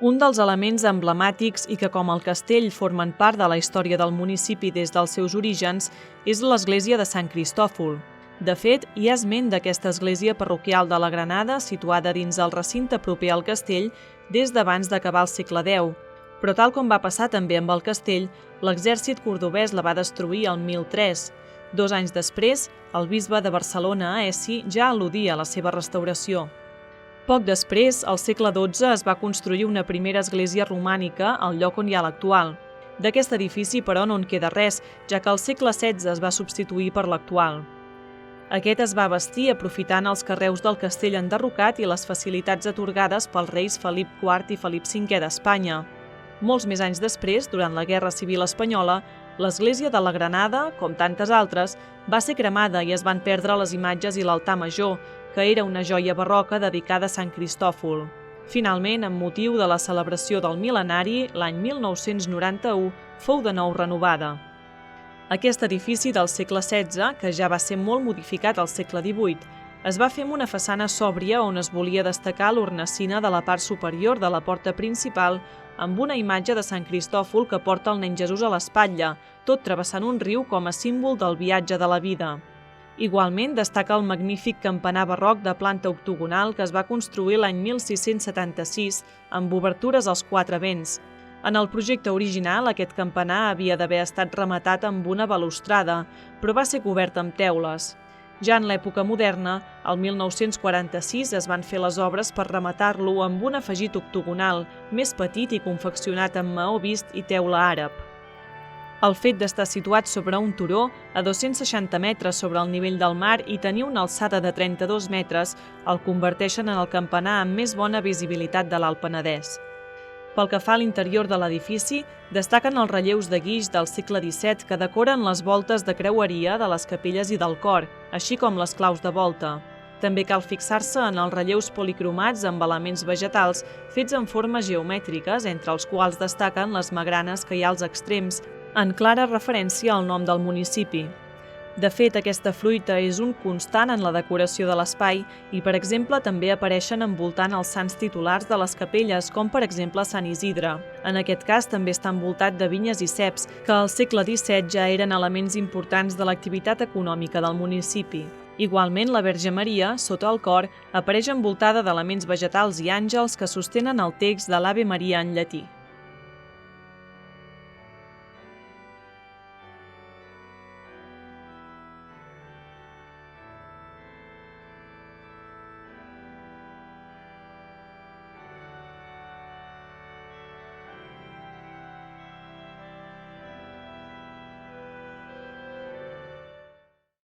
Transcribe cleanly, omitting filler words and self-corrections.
Un dels elements emblemàtics i que, com el castell, formen part de la història del municipi des dels seus orígens és l'església de Sant Cristòfol. De fet, hi ha esment d'aquesta església parroquial de la Granada, situada dins el recinte proper al castell des d'abans d'acabar el segle X. Però tal com va passar també amb el castell, l'exèrcit cordobès la va destruir el 1003. 2 anys després, el bisbe de Barcelona, Aeci, ja al·ludia a la seva restauració. Poc després, al segle XII, es va construir una primera església romànica al lloc on hi ha l'actual. D'aquest edifici, però, no en queda res, ja que al segle XVI es va substituir per l'actual. Aquest es va bastir aprofitant els carreus del castell enderrocat i les facilitats atorgades pels reis Felip IV i Felip V d'Espanya. Molts més anys després, durant la Guerra Civil Espanyola, l'església de la Granada, com tantes altres, va ser cremada i es van perdre les imatges i l'altar major, que era una joia barroca dedicada a Sant Cristòfol. Finalment, amb motiu de la celebració del mil·lenari, l'any 1991 fou de nou renovada. Aquest edifici del segle XVI, que ja va ser molt modificat al segle XVIII, es va fer amb una façana sòbria on es volia destacar l'hornacina de la part superior de la porta principal amb una imatge de Sant Cristòfol que porta el nen Jesús a l'espatlla, tot travessant un riu com a símbol del viatge de la vida. Igualment destaca el magnífic campanar barroc de planta octogonal que es va construir l'any 1676 amb obertures als 4 vents. En el projecte original, aquest campanar havia d'haver estat rematat amb una balustrada, però va ser cobert amb teules. Ja en l'època moderna, el 1946 es van fer les obres per rematar-lo amb un afegit octogonal, més petit i confeccionat amb maó vist i teula àrab. El fet d'estar situat sobre un turó, a 260 metres sobre el nivell del mar i tenir una alçada de 32 metres, el converteixen en el campanar amb més bona visibilitat de l'Alt Penedès. Pel que fa a l'interior de l'edifici, destaquen els relleus de guix del segle XVII que decoren les voltes de creueria de les capelles i del cor, així com les claus de volta. També cal fixar-se en els relleus policromats amb elements vegetals fets en formes geomètriques, entre els quals destaquen les magranes que hi ha als extrems, en clara referència al nom del municipi. De fet, aquesta fruita és un constant en la decoració de l'espai i, per exemple, també apareixen envoltant els sants titulars de les capelles, com per exemple Sant Isidre. En aquest cas també està envoltat de vinyes i ceps, que al segle XVII ja eren elements importants de l'activitat econòmica del municipi. Igualment, la Verge Maria, sota el cor, apareix envoltada d'elements vegetals i àngels que sostenen el text de l'Ave Maria en llatí.